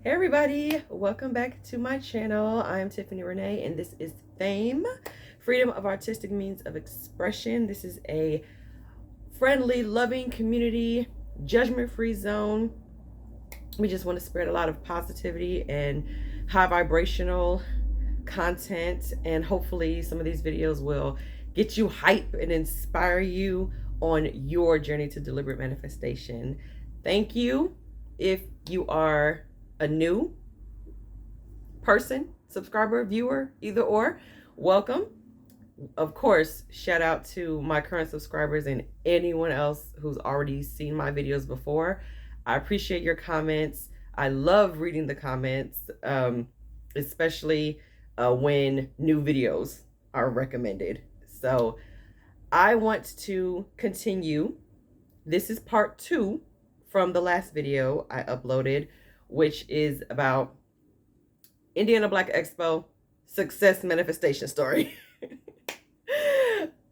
Hey everybody, welcome back to my channel. I'm Tiffany Renee and this is FAME, Freedom of Artistic Means of Expression. This is a friendly, loving community, judgment-free zone. We just want to spread a lot of positivity and high vibrational content, and hopefully some of these videos will get you hype and inspire you on your journey to deliberate manifestation. Thank you. If you are a new person, subscriber, viewer, either or, welcome. Of course, shout out to my current subscribers and anyone else who's already seen my videos before. I appreciate your comments. I love reading the comments, especially when new videos are recommended. So I want to continue. This is part 2 from the last video I uploaded, which is about Indiana Black Expo success manifestation story.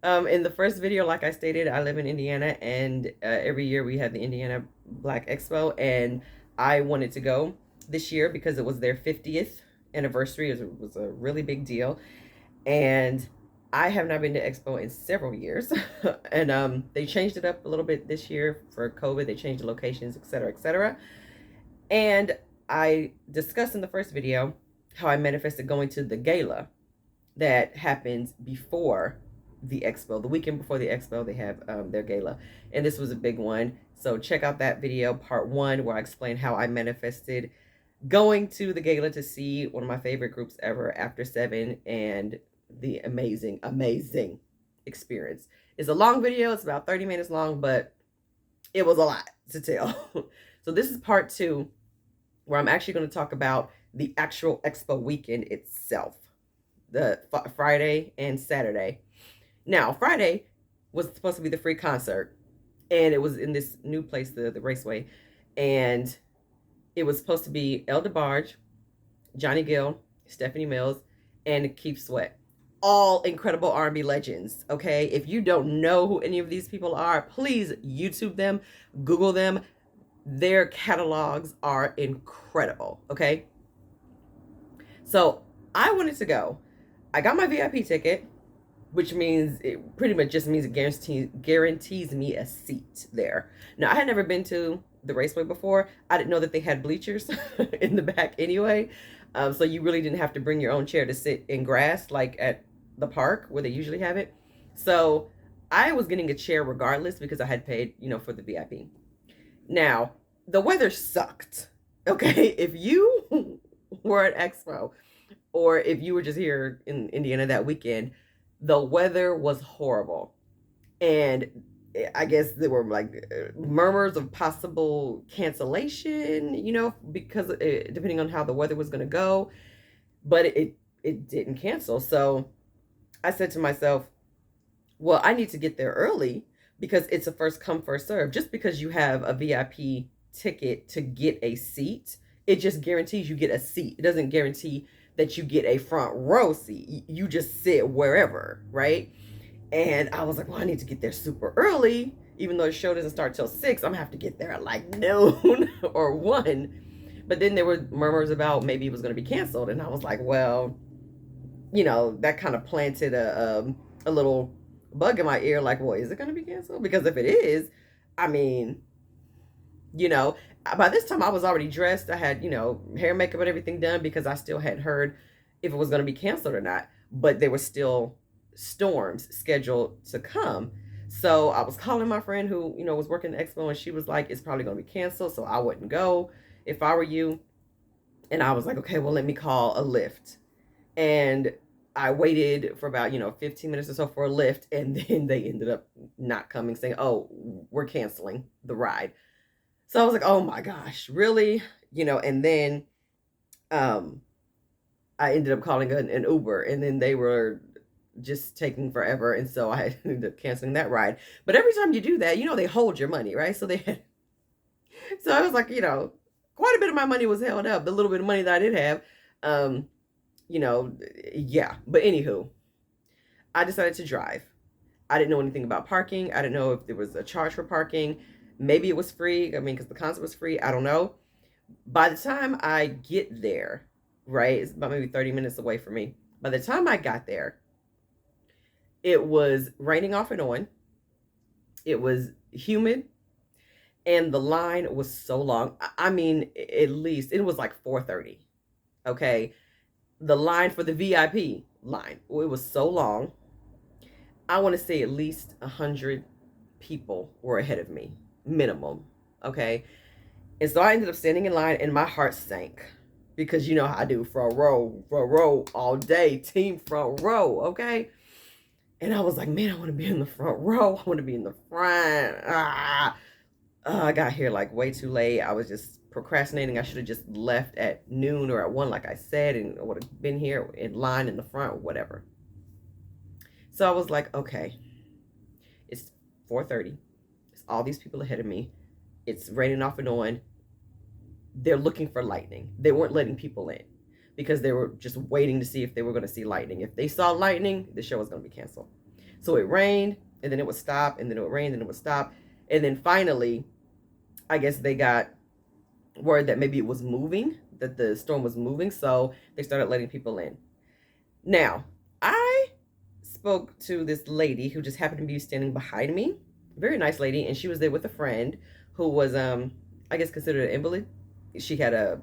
In the first video, like I stated, I live in Indiana, and every year we have the Indiana Black Expo, and I wanted to go this year because it was their 50th anniversary. It was a really big deal, and I have not been to Expo in several years. And they changed it up a little bit this year for COVID. They changed the locations, etc., etc. And I discussed in the first video how I manifested going to the gala that happens before the expo. The weekend before the expo, they have their gala, and this was a big one. So check out that video, part 1, where I explain how I manifested going to the gala to see one of my favorite groups ever, After 7, and the amazing experience. It's a long video. It's about 30 minutes long, but it was a lot to tell. So this is part 2, where I'm actually going to talk about the actual expo weekend itself, the Friday and Saturday. Now, Friday was supposed to be the free concert, and it was in this new place, the Raceway, and it was supposed to be El DeBarge, Johnny Gill, Stephanie Mills, and Keith Sweat. All incredible R&B legends, okay? If you don't know who any of these people are, please YouTube them, Google them. Their catalogs are incredible, okay? So I wanted to go. I got my VIP ticket, which means it pretty much just means it guarantees me a seat there. Now, I had never been to the Raceway before. I didn't know that they had bleachers in the back anyway. So you really didn't have to bring your own chair to sit in grass like at the park where they usually have it. So I was getting a chair regardless because I had paid, for the VIP. Now, the weather sucked, okay? If you were at Expo, or if you were just here in Indiana that weekend, the weather was horrible. And I guess there were like murmurs of possible cancellation, because depending on how the weather was going to go, but it didn't cancel. So I said to myself, well, I need to get there early because it's a first come, first serve. Just because you have a VIP ticket to get a seat, it just guarantees you get a seat. It doesn't guarantee that you get a front row seat. You just sit wherever, right? And I was like, well, I need to get there super early. Even though the show doesn't start till 6, I'm gonna have to get there at like noon or 1. But then there were murmurs about maybe it was gonna be canceled. And I was like, well, that kind of planted a little bug in my ear, like, well, is it gonna be canceled? Because if it is, I mean, by this time I was already dressed. I had, hair, makeup, and everything done because I still hadn't heard if it was going to be canceled or not. But there were still storms scheduled to come. So I was calling my friend who, was working the expo, and she was like, it's probably going to be canceled, so I wouldn't go if I were you. And I was like, okay, well, let me call a Lyft. And I waited for about, 15 minutes or so for a Lyft, and then they ended up not coming, saying, oh, we're canceling the ride. So I was like, oh my gosh, really? And then I ended up calling an Uber, and then they were just taking forever. And so I ended up canceling that ride. But every time you do that, they hold your money, right? So so I was like, quite a bit of my money was held up. The little bit of money that I did have, yeah. But anywho, I decided to drive. I didn't know anything about parking. I didn't know if there was a charge for parking. Maybe it was free. I mean, because the concert was free. I don't know. By the time I get there, right, it's about maybe 30 minutes away from me. By the time I got there, it was raining off and on. It was humid, and the line was so long. I mean, at least it was like 4:30. Okay, the line for the VIP line, it was so long. I want to say at least 100 people were ahead of me, minimum. Okay, and so I ended up standing in line, and my heart sank because you know how I do, front row all day, team front row. Okay, and I was like, man, I want to be in the front row. I want to be in the front. I got here like way too late. I was just procrastinating. I should have just left at noon or at 1, like I said, and I would have been here in line in the front or whatever. So I was like, okay, it's 4:30. It's all these people ahead of me. It's raining off and on. They're looking for lightning. They weren't letting people in because they were just waiting to see if they were going to see lightning. If they saw lightning, the show was going to be canceled. So it rained, and then it would stop, and then it would rain, and it would stop. And then finally, I guess they got word that maybe it was moving, that the storm was moving. So they started letting people in. Now, I spoke to this lady who just happened to be standing behind me. Very nice lady, and she was there with a friend who was I guess considered an invalid. She had a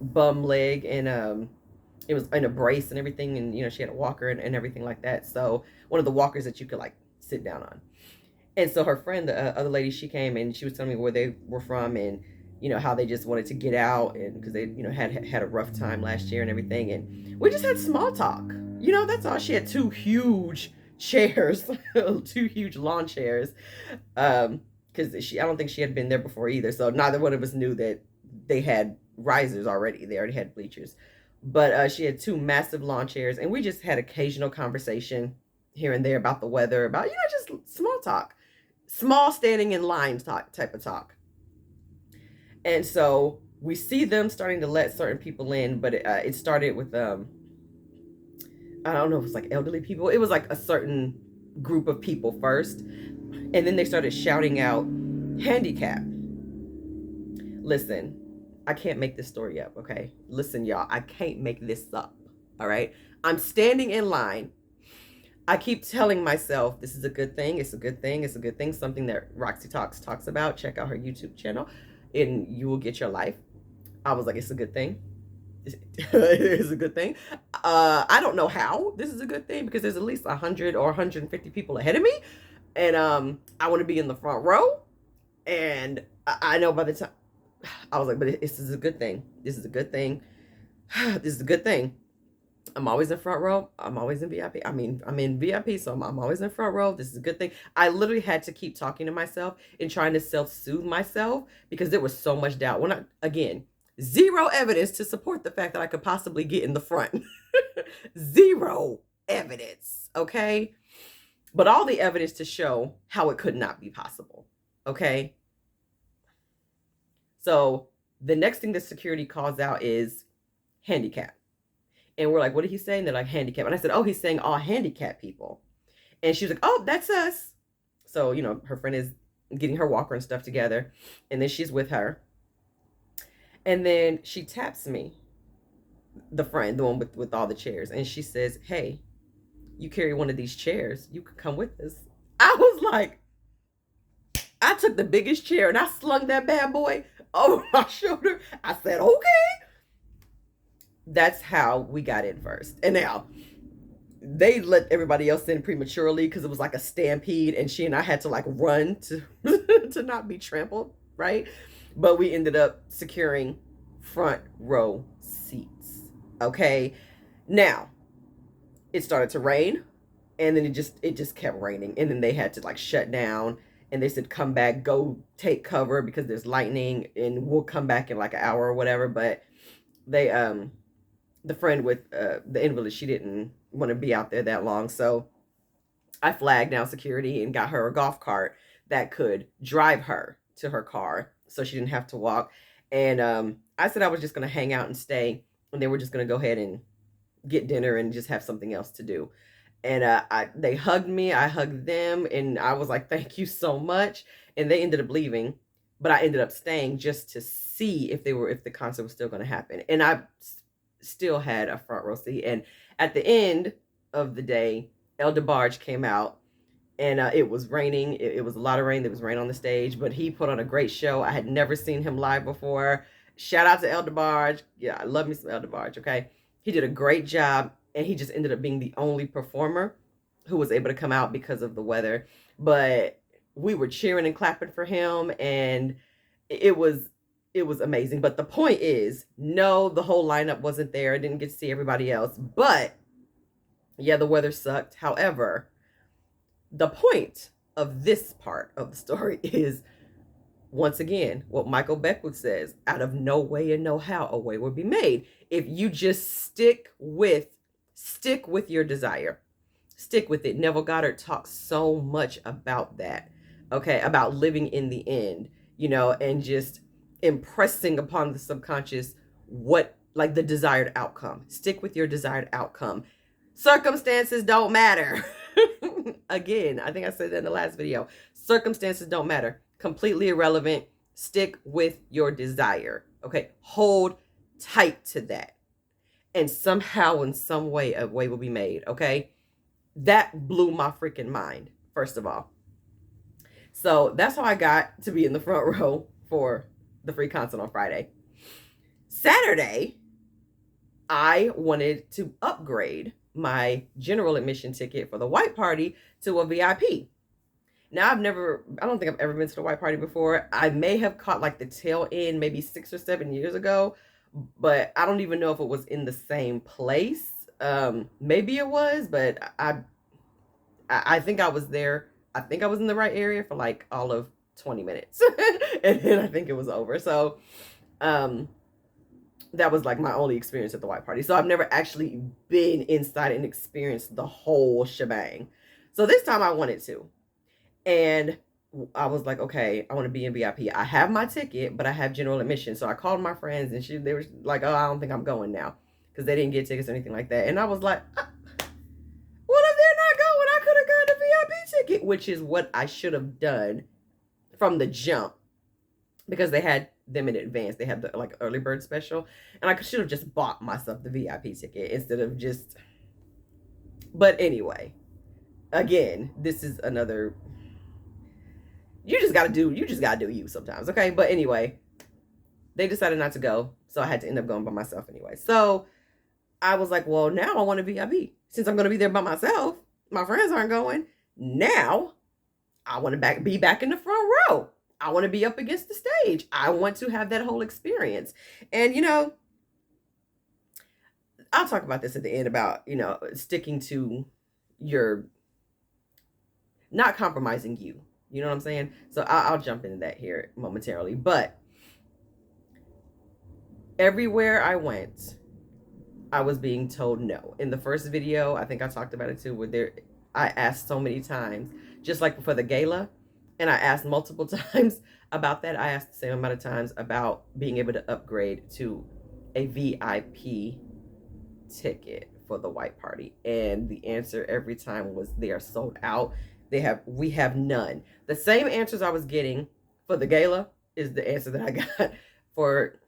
bum leg, and it was in a brace and everything, and you know she had a walker and everything like that. So one of the walkers that you could like sit down on. And so her friend, the other lady, she came and she was telling me where they were from, and you know how they just wanted to get out, and because they had a rough time last year and everything, and we just had small talk. You know, that's all. She had two huge chairs, two huge lawn chairs, because I don't think she had been there before either. So neither one of us knew that they had risers already. They already had bleachers, but she had two massive lawn chairs, and we just had occasional conversation here and there about the weather, about just small talk, small standing in line talk type of talk. And so we see them starting to let certain people in, but it started with I don't know if it's like elderly people. It was like a certain group of people first, and then they started shouting out handicap. Listen, I can't make this story up, okay? Listen, y'all, I can't make this up. All right, I'm standing in line. I keep telling myself this is a good thing. It's a good thing. It's a good thing. Something that Roxy talks about. Check out her YouTube channel, and you will get your life. I was like, it's a good thing. It's a good thing. I don't know how this is a good thing because there's at least 100 or 150 people ahead of me, and I want to be in the front row. And I know by the time I was like, but this is a good thing. This is a good thing. This is a good thing. I'm always in front row. I'm always in VIP. I mean, I'm in VIP, so I'm always in front row. This is a good thing. I literally had to keep talking to myself and trying to self-soothe myself because there was so much doubt. When again, zero evidence to support the fact that I could possibly get in the front. Zero evidence, okay? But all the evidence to show how it could not be possible, okay? So the next thing that security calls out is handicap. And we're like, what did he say? And they're like, handicap. And I said, oh, he's saying all handicapped people. And she was like, oh, that's us. So, you know, her friend is getting her walker and stuff together. And then she's with her. And then she taps me, the friend, the one with all the chairs. And she says, hey, you carry one of these chairs. You could come with us. I was like, I took the biggest chair and I slung that bad boy over my shoulder. I said, okay. That's how we got in first. And now they let everybody else in prematurely because it was like a stampede, and she and I had to like run to to not be trampled, right? But we ended up securing front row seats. Okay. Now it started to rain, and then it just kept raining, and then they had to like shut down, and they said come back, go take cover because there's lightning, and we'll come back in like an hour or whatever. But they the friend with the invalid, she didn't want to be out there that long. So I flagged down security and got her a golf cart that could drive her to her car so she didn't have to walk. And I said I was just going to hang out and stay. And they were just going to go ahead and get dinner and just have something else to do. And they hugged me. I hugged them. And I was like, thank you so much. And they ended up leaving. but I ended up staying just to see if the concert was still going to happen. And I still had a front row seat. And at the end of the day, El DeBarge came out, and it was raining. It was a lot of rain. There was rain on the stage, but he put on a great show. I had never seen him live before. Shout out to El DeBarge. Yeah, I love me some El DeBarge. Okay, he did a great job, and he just ended up being the only performer who was able to come out because of the weather. But we were cheering and clapping for him, and it was amazing. But the point is, no, the whole lineup wasn't there. I didn't get to see everybody else, but yeah, the weather sucked. However, the point of this part of the story is, once again, what Michael Beckwith says: out of no way and no how, a way will be made. If you just stick with your desire, stick with it. Neville Goddard talks so much about that, okay, about living in the end, and just impressing upon the subconscious what, like, the desired outcome. Stick with your desired outcome. Circumstances don't matter. Again, I think I said that in the last video. Circumstances don't matter. Completely irrelevant. Stick with your desire. Okay. Hold tight to that. And somehow, in some way, a way will be made. Okay. That blew my freaking mind, first of all. So that's how I got to be in the front row for the free concert on Friday. Saturday, I wanted to upgrade my general admission ticket for the white party to a VIP. Now, I don't think I've ever been to the white party before. I may have caught like the tail end maybe 6 or 7 years ago, but I don't even know if it was in the same place. Maybe it was, but I think I was there. I think I was in the right area for like all of 20 minutes. And then I think it was over. So, that was like my only experience at the white party. So I've never actually been inside and experienced the whole shebang. So this time I wanted to. And I was like, okay, I want to be in VIP. I have my ticket, but I have general admission. So I called my friends, and they were like, oh, I don't think I'm going now, because they didn't get tickets or anything like that. And I was like, what if they're not going? I could have gotten a VIP ticket, which is what I should have done from the jump, because they had them in advance. They had the like early bird special, and I should have just bought myself the VIP ticket instead of just. But anyway, again, this is another. You just gotta do you sometimes, okay? But anyway, they decided not to go, so I had to end up going by myself anyway. So I was like, well, now I want a VIP. Since I'm gonna be there by myself, my friends aren't going. Now I want to be back in the front row. I want to be up against the stage. I want to have that whole experience. And, I'll talk about this at the end about, sticking to your, not compromising you. You know what I'm saying? So I'll jump into that here momentarily. But everywhere I went, I was being told no. In the first video, I think I talked about it too, where I asked so many times, just like before the gala, and I asked multiple times about that. I asked the same amount of times about being able to upgrade to a VIP ticket for the white party. And the answer every time was, they are sold out. We have none. The same answers I was getting for the gala is the answer that I got for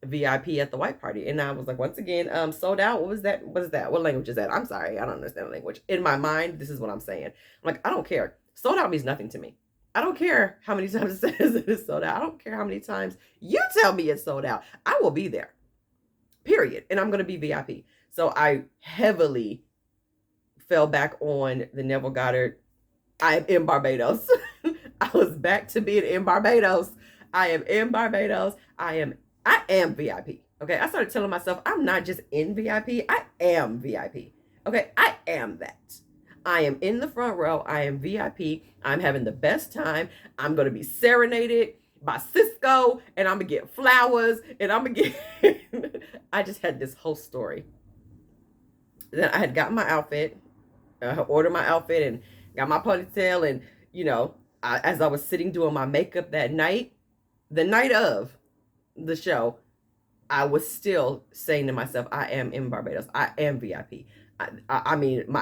VIP at the white party. And I was like, once again, sold out. What was that? What is that? What language is that? I'm sorry, I don't understand the language. In my mind, this is what I'm saying. I'm like, I don't care. Sold out means nothing to me. I don't care how many times it says it is sold out. I don't care how many times you tell me it's sold out. I will be there. Period. And I'm going to be VIP. So I heavily fell back on the Neville Goddard. I am in Barbados. I was back to being in Barbados. I am in Barbados. I am VIP. Okay. I started telling myself, I'm not just in VIP. I am VIP. Okay. I am that. I am in the front row. I am VIP. I'm having the best time. I'm going to be serenaded by Cisco, and I'm going to get flowers, and I'm going to get. I just had this whole story. Then I had gotten my outfit, ordered my outfit, and got my ponytail. And, as I was sitting doing my makeup that night, the night of the show, I was still saying to myself, I am in Barbados. I am VIP. I mean,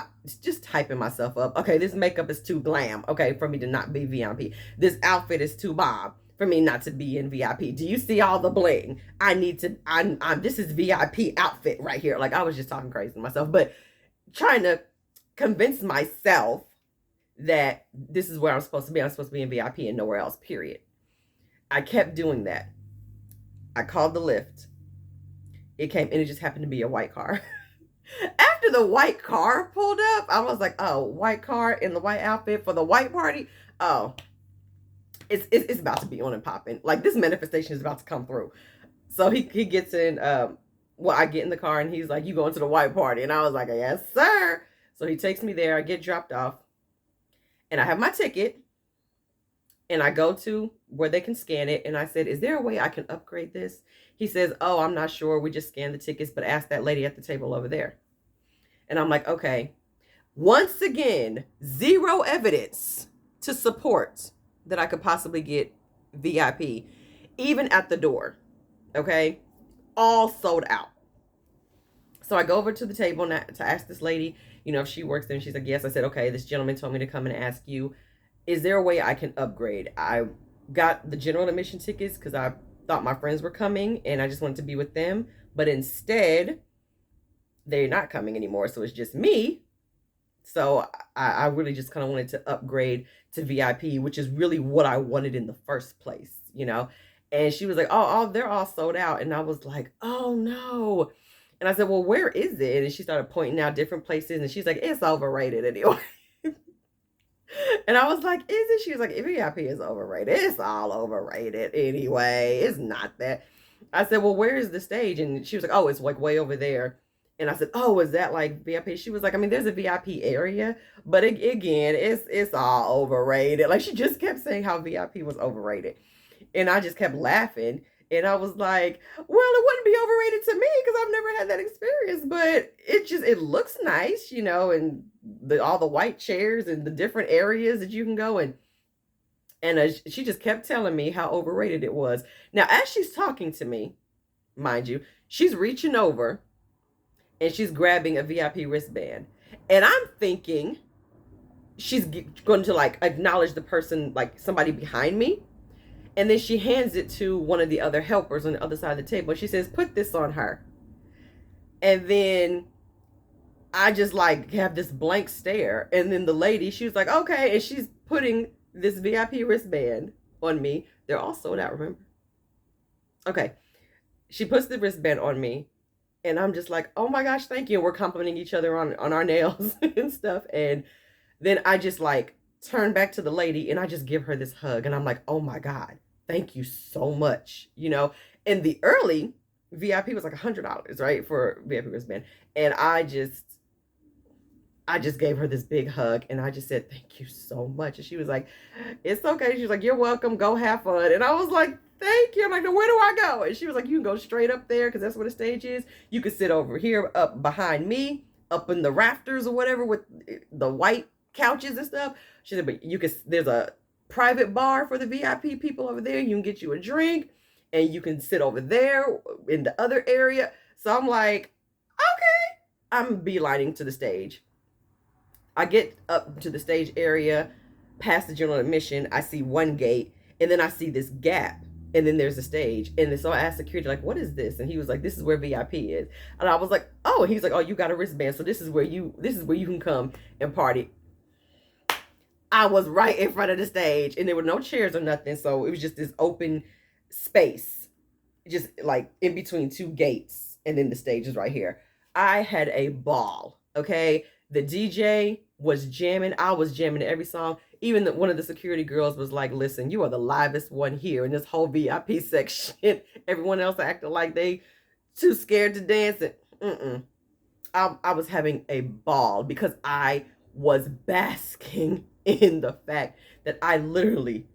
just typing myself up. Okay, this makeup is too glam. Okay, for me to not be VIP. This outfit is too bomb. for me not to be in VIP. Do you see all the bling? I need to, this is VIP outfit right here. Like, I was just talking crazy to myself, but trying to convince myself that this is where I'm supposed to be. I'm supposed to be in VIP and nowhere else, period. I kept doing that. I called the lift. It came, and it just happened to be a white car. After the white car pulled up, I was like, oh, white car in the white outfit for the white party. Oh, it's about to be on and popping. Like, this manifestation is about to come through. So he gets in, well, I get in the car and he's like, you going to the white party? And I was like, yes, sir. So he takes me there. I get dropped off and I have my ticket and I go to where they can scan it. And I said, is there a way I can upgrade this? He says, oh, I'm not sure. We just scanned the tickets, but ask that lady at the table over there. And I'm like, okay. Once again, zero evidence to support that I could possibly get VIP, even at the door. Okay. All sold out. So I go over to the table to ask this lady, if she works there. And she's like, yes. I said, okay, this gentleman told me to come and ask you, is there a way I can upgrade? I got the general admission tickets because I thought my friends were coming and I just wanted to be with them. But instead, they're not coming anymore. So it's just me. So I really just kind of wanted to upgrade to VIP, which is really what I wanted in the first place, And she was like, oh, they're all sold out. And I was like, oh, no. And I said, well, where is it? And she started pointing out different places. And she's like, it's overrated anyway. And I was like, is it? She was like, VIP is overrated. It's all overrated anyway. It's not that. I said, well, where is the stage? And she was like, oh, it's like way over there. And I said, oh, is that like VIP? She was like, I mean, there's a VIP area, but again, it's all overrated. Like, she just kept saying how VIP was overrated. And I just kept laughing. And I was like, well, it wouldn't be overrated to me because I've never had that experience, but it looks nice, and all the white chairs and the different areas that you can go in. And she just kept telling me how overrated it was. Now, as she's talking to me, mind you, she's reaching over and she's grabbing a VIP wristband. And I'm thinking she's going to like acknowledge the person, like somebody behind me. And then she hands it to one of the other helpers on the other side of the table. She says, put this on her. And then I just like have this blank stare. And then the lady, she was like, okay. And she's putting this VIP wristband on me. They're all sold out, remember? Okay. She puts the wristband on me. And I'm just like, oh my gosh, thank you. And we're complimenting each other on our nails and stuff. And then I just like turn back to the lady and I just give her this hug. And I'm like, oh my God, thank you so much. And the early VIP was like $100, right? For VIP wristband. And I just gave her this big hug and I just said, thank you so much. And she was like, it's okay. She was like, you're welcome. Go have fun. And I was like, thank you. I'm like, where do I go? And she was like, you can go straight up there because that's where the stage is. You can sit over here up behind me, up in the rafters or whatever with the white couches and stuff. She said, but there's a private bar for the VIP people over there. You can get you a drink and you can sit over there in the other area. So I'm like, okay. I'm beelining to the stage. I get up to the stage area, past the general admission. I see one gate and then I see this gap. And then there's a stage. And so I asked security, like, what is this? And he was like, this is where VIP is. And I was like, oh, and he's like, oh, you got a wristband. So this is where you can come and party. I was right in front of the stage and there were no chairs or nothing. So it was just this open space, just like in between two gates. And then the stage is right here. I had a ball. Okay. The DJ was jamming. I was jamming every song. Even one of the security girls was like, listen, you are the livest one here in this whole VIP section. Everyone else acted like they too scared to dance. And I was having a ball because I was basking in the fact that I literally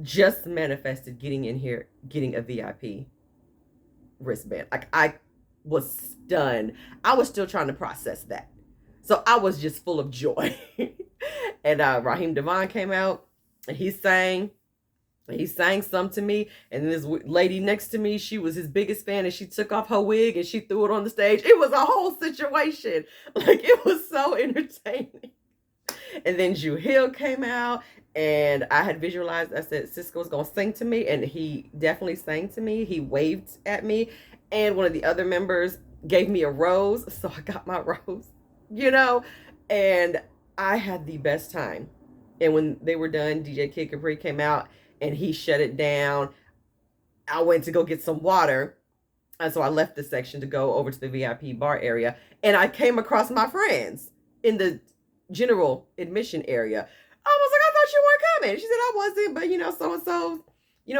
just manifested getting in here, getting a VIP wristband. Like, I was stunned. I was still trying to process that. So I was just full of joy. And Raheem Devon came out and he sang some to me. And this lady next to me, she was his biggest fan and she took off her wig and she threw it on the stage. It was a whole situation. Like, it was so entertaining. And then Drew Hill came out, and I had visualized, I said, Cisco's going to sing to me. And he definitely sang to me. He waved at me. And one of the other members gave me a rose. So I got my rose, you know, and I had the best time. And when they were done, DJ Kid Capri came out and he shut it down. I went to go get some water. And so I left the section to go over to the VIP bar area. And I came across my friends in the general admission area. I was like, I thought you weren't coming. She said, I wasn't, but so-and-so,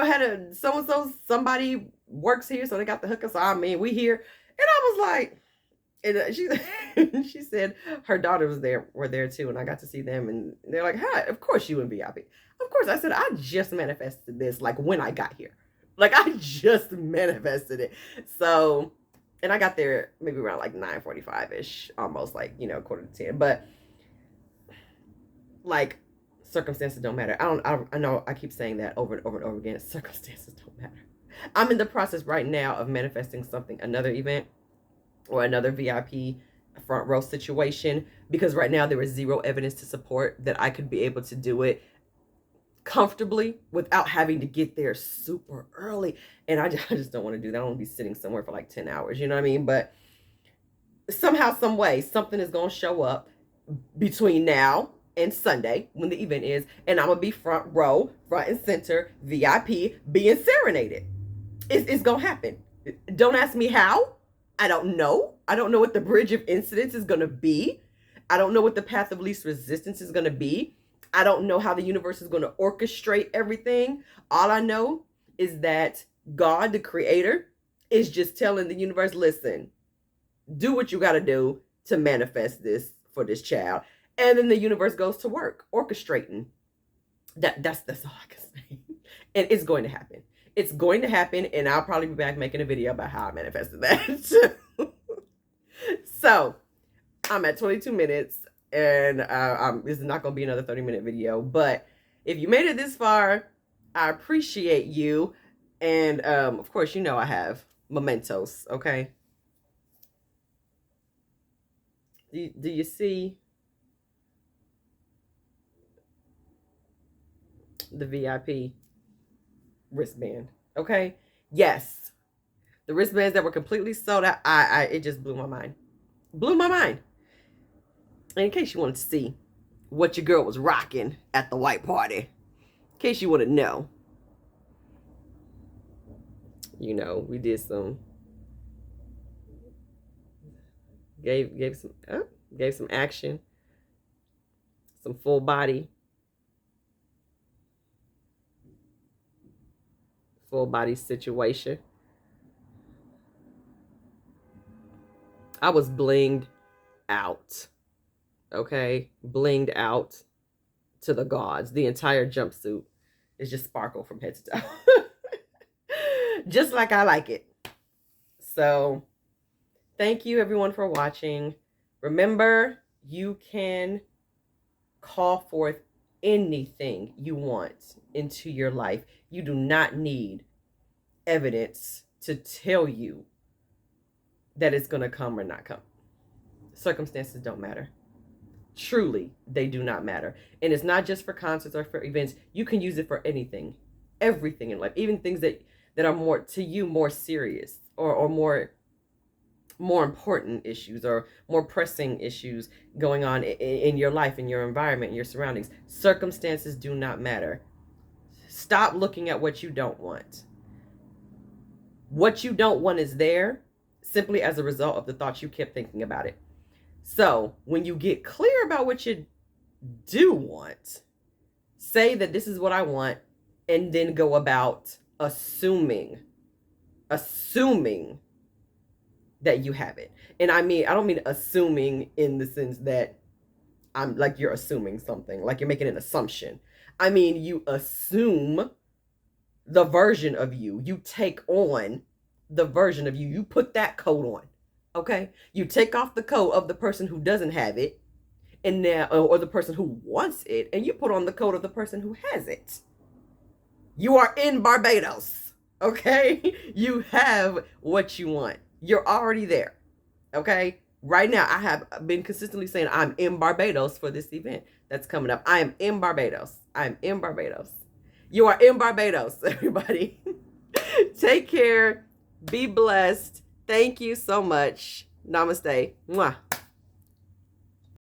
had a so-and-so, somebody works here, so they got the hookup. So I mean, we here. And I was like, and she said her daughter were there too, and I got to see them, and they're like, hi, of course you in VIP. Of course. I said, I just manifested this like when I got here. Like I just manifested it. So, and I got there maybe around like 9:45-ish, almost like, quarter to 10. But like circumstances don't matter. I know I keep saying that over and over and over again. Circumstances don't matter. I'm in the process right now of manifesting something, another event or another VIP front row situation, because right now there is zero evidence to support that I could be able to do it comfortably without having to get there super early. And I just don't want to do that. I don't want to be sitting somewhere for like 10 hours, you know what I mean? But somehow, some way, something is going to show up between now and Sunday when the event is, and I'm going to be front row, front and center, VIP, being serenaded. It's going to happen. Don't ask me how. I don't know. I don't know what the bridge of incidents is going to be. I don't know what the path of least resistance is going to be. I don't know how the universe is going to orchestrate everything. All I know is that God, the creator, is just telling the universe, listen, do what you got to do to manifest this for this child. And then the universe goes to work orchestrating. That's all I can say. And it's going to happen. It's going to happen, and I'll probably be back making a video about how I manifested that. So, I'm at 22 minutes, and this is not going to be another 30-minute video. But if you made it this far, I appreciate you. And, of course, I have mementos, okay? Do you see the VIP wristband? Okay, yes, the wristbands that were completely sold out. It just blew my mind. And in case you wanted to see what your girl was rocking at the white party, in case you want to know, we did some gave some action, some full body situation. I was blinged out. Okay? Blinged out to the gods. The entire jumpsuit is just sparkle from head to toe. Just like I like it. So, thank you everyone for watching. Remember, you can call forth anything you want into your life. You do not need evidence to tell you that it's going to come or not come. Circumstances don't matter. Truly, they do not matter. And it's not just for concerts or for events. You can use it for anything, everything in life, even things that are more to you, more serious or more important issues or more pressing issues going on in your life, in your environment, in your surroundings. Circumstances do not matter. Stop looking at what you don't want. What you don't want is there simply as a result of the thoughts you kept thinking about it. So when you get clear about what you do want, say that this is what I want, and then go about assuming that you have it. And I don't mean assuming in the sense that I'm like you're assuming something, like you're making an assumption. I mean, you assume the version of you. You take on the version of you. You put that coat on, okay? You take off the coat of the person who doesn't have it, and now, or the person who wants it, and you put on the coat of the person who has it. You are in Barbados, okay? You have what you want. You're already there, okay? Right now, I have been consistently saying I'm in Barbados for this event. that's coming up. I am in Barbados. I am in Barbados. You are in Barbados, everybody. Take care. Be blessed. Thank you so much. Namaste. Mwah.